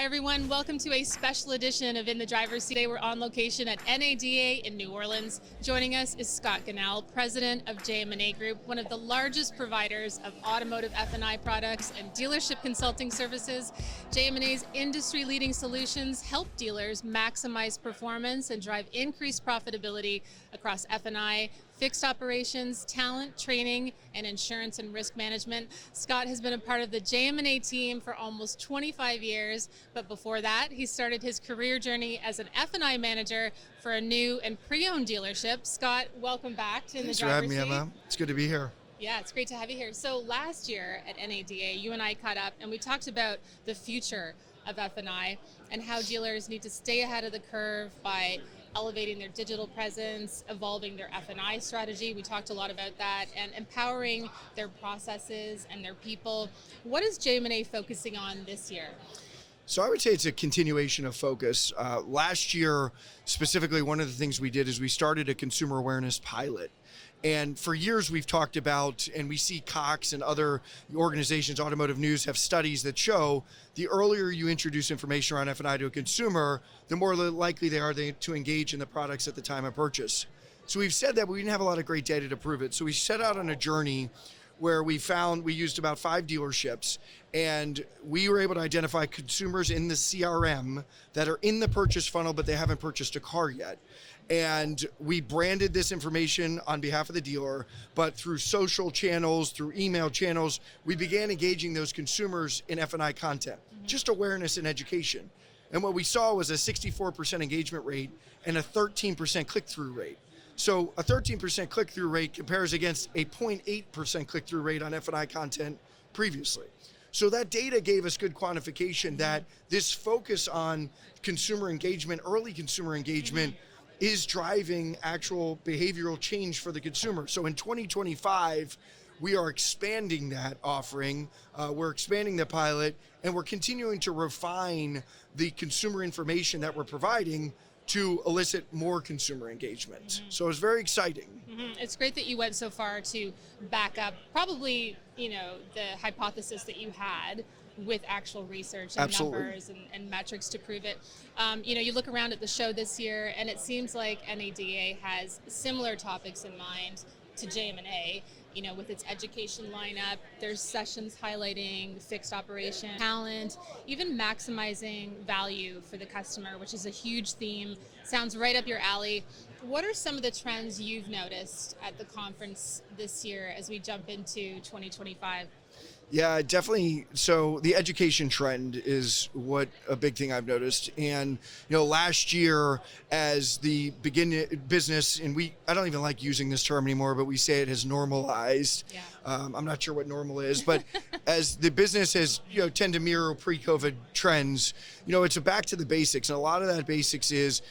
everyone. Welcome to a special edition of In the Driver's Seat. Today we're on location at NADA in New Orleans. Joining us is Scott Gunnell, president of JM&A Group, one of the largest providers of automotive F&I products and dealership consulting services. JM&A's industry-leading solutions help dealers maximize performance and drive increased profitability across F&I, fixed operations, talent, training, and insurance and risk management. Scott has been a part of the JM&A team for almost 25 years, but before that, he started his career journey as an F&I manager for a new and pre-owned dealership. Scott, welcome back to In the Driver's Seat. Thanks for having me, Emma. It's good to be here. Yeah, it's great to have you here. So last year at NADA, you and I caught up and we talked about the future of F&I and how dealers need to stay ahead of the curve by elevating their digital presence, evolving their F&I strategy. We talked a lot about that, and empowering their processes and their people. What is JM&A focusing on this year? So I would say it's a continuation of focus. Last year, specifically, one of the things we did is we started a consumer awareness pilot. And for years we've talked about, and we see Cox and other organizations, Automotive News, have studies that show the earlier you introduce information around F&I to a consumer, the more likely they are to engage in the products at the time of purchase. So we've said that, but we didn't have a lot of great data to prove it. So we set out on a journey where we used about 5 dealerships, and we were able to identify consumers in the CRM that are in the purchase funnel, but they haven't purchased a car yet. And we branded this information on behalf of the dealer, but through social channels, through email channels, we began engaging those consumers in F&I content, just awareness and education. And what we saw was a 64% engagement rate and a 13% click-through rate. So a 13% click-through rate compares against a 0.8% click-through rate on F&I content previously. So that data gave us good quantification that this focus on consumer engagement, early consumer engagement, is driving actual behavioral change for the consumer. So in 2025, we are expanding that offering, we're expanding the pilot, and we're continuing to refine the consumer information that we're providing to elicit more consumer engagement. So it's very exciting. It's great that you went so far to back up probably, the hypothesis that you had with actual research and numbers and metrics to prove it. You look around at the show this year and it seems like NADA has similar topics in mind to JM&A. With its education lineup, there's sessions highlighting fixed operation, talent, even maximizing value for the customer, which is a huge theme. Sounds right up your alley. What are some of the trends you've noticed at the conference this year as we jump into 2025? Yeah, definitely. So the education trend is a big thing I've noticed. And, last year as the business, and I don't even like using this term anymore, but we say it has normalized. Yeah. I'm not sure what normal is, but as the business has, tend to mirror pre-COVID trends, it's back to the basics. And a lot of that basics is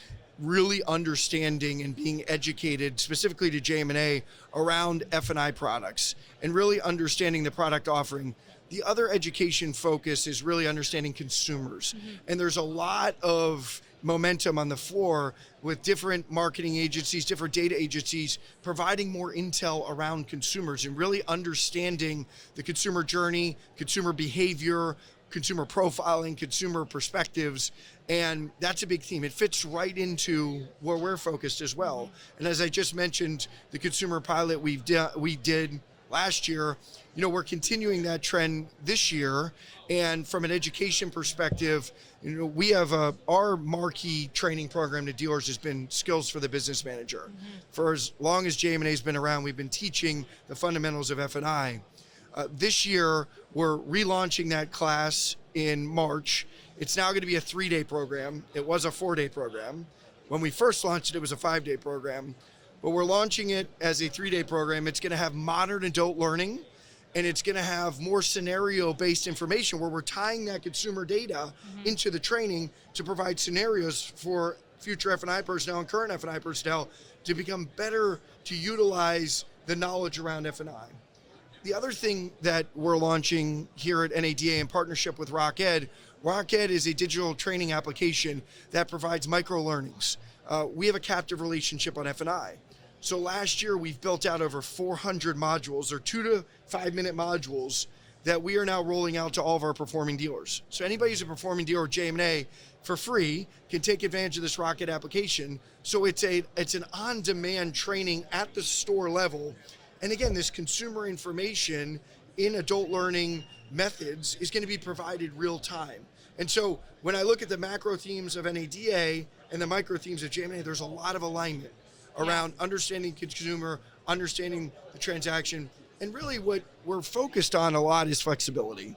really understanding and being educated, specifically to JM&A, around F&I products and really understanding the product offering. The other education focus is really understanding consumers. And there's a lot of momentum on the floor with different marketing agencies, different data agencies, providing more intel around consumers and really understanding the consumer journey, consumer behavior, consumer profiling, consumer perspectives, and that's a big theme. It fits right into where we're focused as well. And as I just mentioned, the consumer pilot we did last year, we're continuing that trend this year. And from an education perspective, we have our marquee training program to dealers has been Skills for the Business Manager. For as long as JM&A's been around, we've been teaching the fundamentals of F&I. This year, we're relaunching that class in March. It's now going to be a 3-day program. It was a 4-day program. When we first launched it, it was a 5-day program. But we're launching it as a 3-day program. It's going to have modern adult learning, and it's going to have more scenario-based information where we're tying that consumer data into the training to provide scenarios for future F&I personnel and current F&I personnel to become better to utilize the knowledge around F&I. The other thing that we're launching here at NADA in partnership with RockEd is a digital training application that provides micro-learnings. We have a captive relationship on F&I. So last year, we've built out over 400 modules, or 2 to 5 minute modules that we are now rolling out to all of our performing dealers. So anybody who's a performing dealer with JM&A for free can take advantage of this Rocket application. So it's an on-demand training at the store level. And again, this consumer information in adult learning methods is going to be provided real time. And so when I look at the macro themes of NADA and the micro themes of JM&A, there's a lot of alignment around understanding consumer, understanding the transaction. And really what we're focused on a lot is flexibility.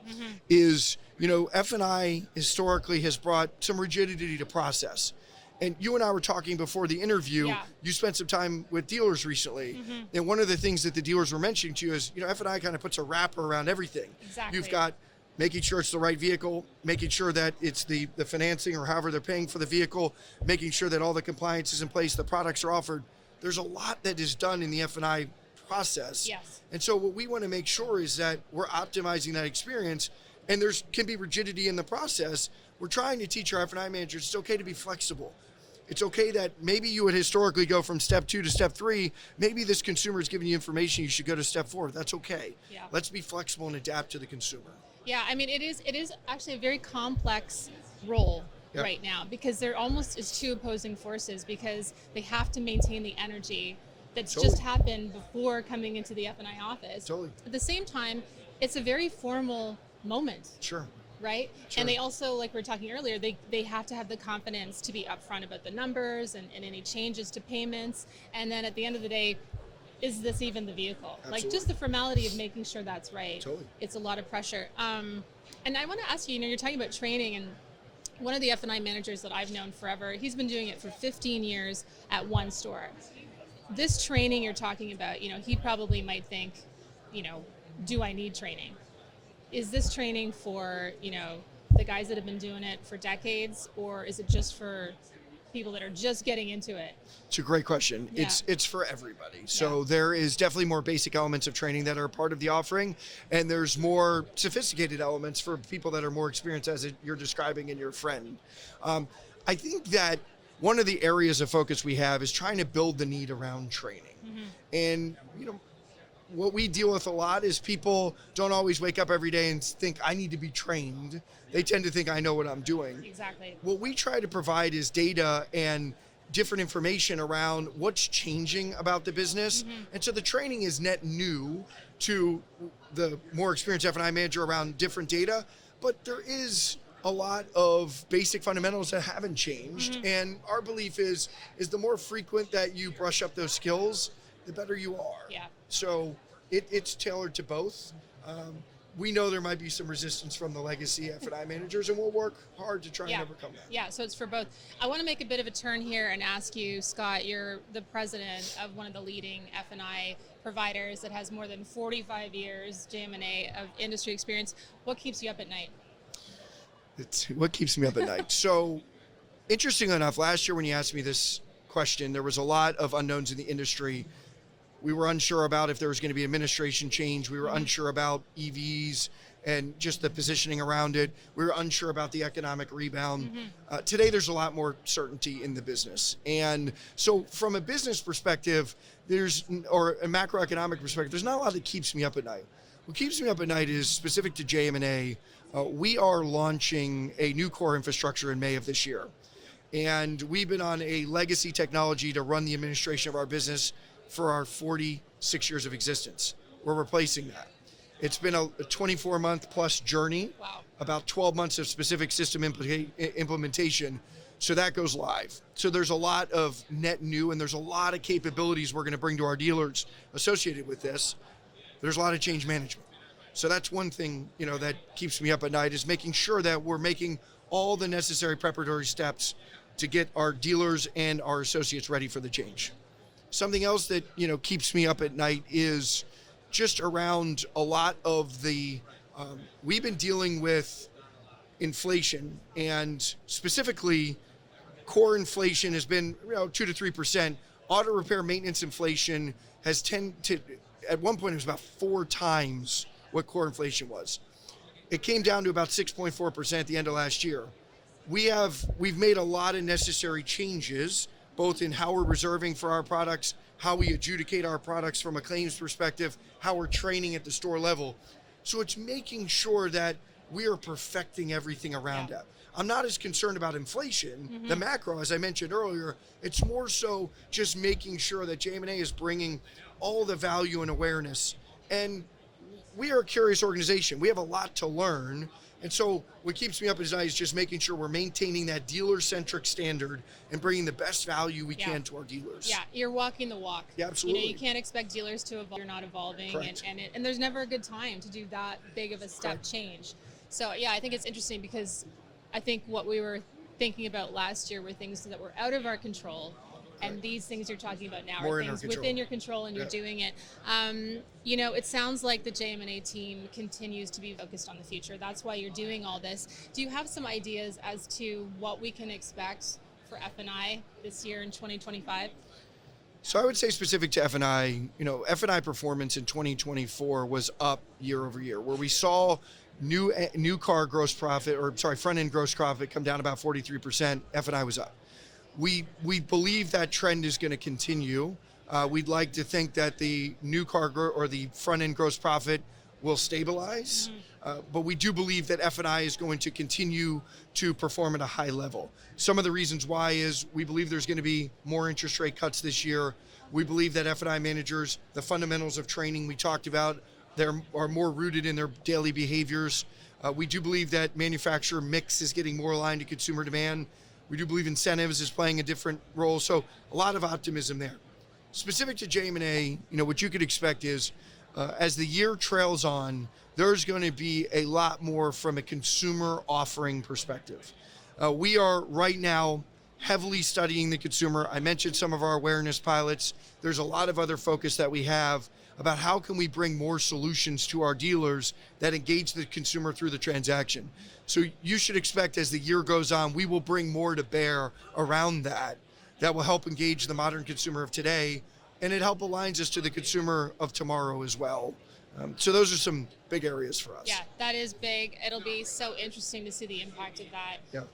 Is, F&I historically has brought some rigidity to process. And you and I were talking before the interview, you spent some time with dealers recently. And one of the things that the dealers were mentioning to you is, F&I kind of puts a wrapper around everything. Exactly. You've got making sure it's the right vehicle, making sure that it's the financing or however they're paying for the vehicle, making sure that all the compliance is in place, the products are offered. There's a lot that is done in the F&I process. Yes. And so what we want to make sure is that we're optimizing that experience, and there's can be rigidity in the process. We're trying to teach our F&I managers it's okay to be flexible. It's okay that maybe you would historically go from step 2 to step 3. Maybe this consumer is giving you information, you should go to step 4. That's okay. Yeah. Let's be flexible and adapt to the consumer. Yeah, I mean, it is actually a very complex role right now, because there almost is two opposing forces, because they have to maintain the energy that's just happened before coming into the F&I office. At the same time, it's a very formal moment. Right? And they also, like we were talking earlier, they have to have the confidence to be upfront about the numbers and any changes to payments. And then at the end of the day, is this even the vehicle? Like just the formality of making sure that's right. It's a lot of pressure. And I want to ask you, you're talking about training, and one of the F&I managers that I've known forever, he's been doing it for 15 years at one store. This training you're talking about, he probably might think, do I need training? Is this training for, the guys that have been doing it for decades, or is it just for people that are just getting into it? It's a great question. It's for everybody. So there is definitely more basic elements of training that are part of the offering, and there's more sophisticated elements for people that are more experienced, as you're describing in your friend. I think that one of the areas of focus we have is trying to build the need around training. And, what we deal with a lot is people don't always wake up every day and think, I need to be trained. They tend to think I know what I'm doing. Exactly. What we try to provide is data and different information around what's changing about the business. And so the training is net new to the more experienced F&I manager around different data, but there is a lot of basic fundamentals that haven't changed. And our belief is the more frequent that you brush up those skills, the better you are. So it's tailored to both. We know there might be some resistance from the legacy F&I managers, and we'll work hard to try and overcome that. Yeah, so it's for both. I want to make a bit of a turn here and ask you, Scott, you're the president of one of the leading F&I providers that has more than 45 years JM&A of industry experience. What keeps you up at night? It's what keeps me up at night. So interestingly enough, last year when you asked me this question, there was a lot of unknowns in the industry. We were unsure about if there was going to be administration change. We were unsure about EVs and just the positioning around it. We were unsure about the economic rebound. Today, there's a lot more certainty in the business. And so from a business perspective, or a macroeconomic perspective, there's not a lot that keeps me up at night. What keeps me up at night is specific to JM&A. We are launching a new core infrastructure in May of this year. And we've been on a legacy technology to run the administration of our business for our 46 years of existence. We're replacing that. It's been a 24-month plus journey, about 12 months of specific system implementation. So that goes live. So there's a lot of net new, and there's a lot of capabilities we're going to bring to our dealers associated with this. There's a lot of change management. So that's one thing, that keeps me up at night, is making sure that we're making all the necessary preparatory steps to get our dealers and our associates ready for the change. Something else that, keeps me up at night is just around a lot of we've been dealing with inflation, and specifically core inflation has been 2 to 3%. Auto repair maintenance inflation has at one point it was about 4 times what core inflation was. It came down to about 6.4% at the end of last year. We've made a lot of necessary changes, both in how we're reserving for our products, how we adjudicate our products from a claims perspective, how we're training at the store level. So it's making sure that we are perfecting everything around that. I'm not as concerned about inflation, the macro, as I mentioned earlier. It's more so just making sure that JM&A is bringing all the value and awareness. And we are a curious organization. We have a lot to learn. And so what keeps me up at night is just making sure we're maintaining that dealer-centric standard and bringing the best value we can to our dealers. Yeah, you're walking the walk. Yeah, absolutely. You can't expect dealers to evolve. You're not evolving, Correct. and there's never a good time to do that big of a step change. So yeah, I think it's interesting because I think what we were thinking about last year were things that were out of our control. And these things you're talking about now are things within your control, and you're doing it. It sounds like the JM&A team continues to be focused on the future. That's why you're doing all this. Do you have some ideas as to what we can expect for F&I this year in 2025? So I would say specific to F&I, F&I performance in 2024 was up year over year, where we saw new car gross profit, front end gross profit come down about 43%. F&I was up. We believe that trend is going to continue. We'd like to think that the new car or the front end gross profit will stabilize, but we do believe that F&I is going to continue to perform at a high level. Some of the reasons why is we believe there's going to be more interest rate cuts this year. We believe that F&I managers, the fundamentals of training we talked about, are more rooted in their daily behaviors. We do believe that manufacturer mix is getting more aligned to consumer demand. We do believe incentives is playing a different role. So a lot of optimism there. Specific to JM&A, what you could expect is as the year trails on, there's going to be a lot more from a consumer offering perspective. We are right now heavily studying the consumer. I mentioned some of our awareness pilots. There's a lot of other focus that we have about how can we bring more solutions to our dealers that engage the consumer through the transaction. So you should expect as the year goes on, we will bring more to bear around that will help engage the modern consumer of today, and it help aligns us to the consumer of tomorrow as well. So those are some big areas for us. Yeah, that is big. It'll be so interesting to see the impact of that. Yeah.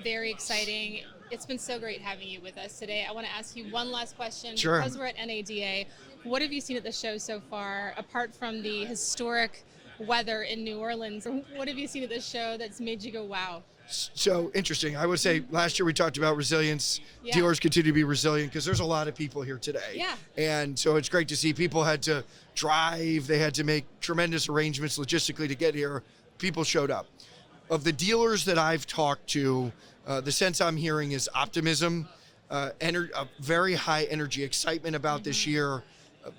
Very exciting. It's been so great having you with us today. I want to ask you one last question. Sure. Because we're at NADA, what have you seen at the show so far, apart from the historic weather in New Orleans? What have you seen at the show that's made you go, wow? So interesting. I would say last year we talked about resilience. Dealers continue to be resilient because there's a lot of people here today. Yeah. And so it's great to see people had to drive. They had to make tremendous arrangements logistically to get here. People showed up. Of the dealers that I've talked to, the sense I'm hearing is optimism, a very high energy, excitement about this year.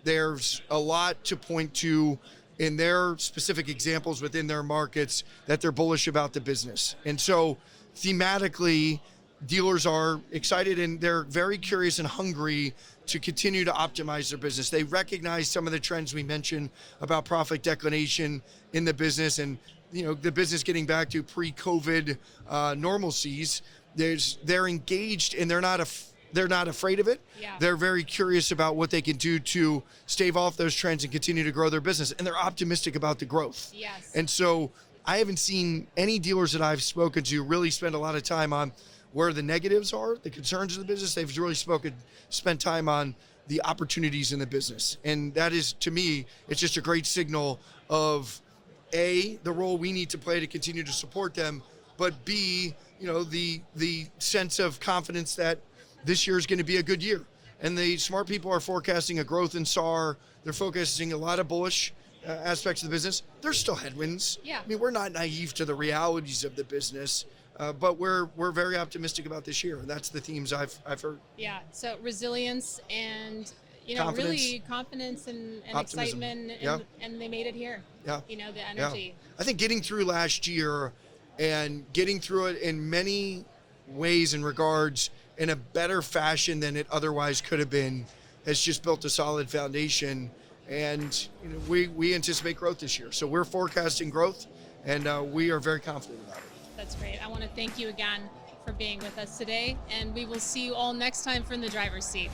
There's a lot to point to in their specific examples within their markets that they're bullish about the business. And so thematically, dealers are excited and they're very curious and hungry to continue to optimize their business. They recognize some of the trends we mentioned about profit declination in the business and the business getting back to pre-COVID normalcies. They're engaged and they're not afraid of it. Yeah. They're very curious about what they can do to stave off those trends and continue to grow their business. And they're optimistic about the growth. Yes. And so I haven't seen any dealers that I've spoken to really spend a lot of time on where the negatives are, the concerns of the business. They've really spent time on the opportunities in the business. And that is, to me, it's just a great signal of A, the role we need to play to continue to support them, but B, the sense of confidence that this year is going to be a good year. And the smart people are forecasting a growth in SAR. They're focusing a lot of bullish aspects of the business. There's still headwinds. Yeah. I mean, we're not naive to the realities of the business, but we're very optimistic about this year. And that's the themes I've heard. Yeah. So resilience and Confidence. really confidence and Optimism. excitement, and they made it here. Yeah. The energy. Yeah. I think getting through last year and getting through it in many ways and regards in a better fashion than it otherwise could have been has just built a solid foundation. And we anticipate growth this year. So we're forecasting growth, and we are very confident about it. That's great. I want to thank you again for being with us today, and we will see you all next time from the driver's seat.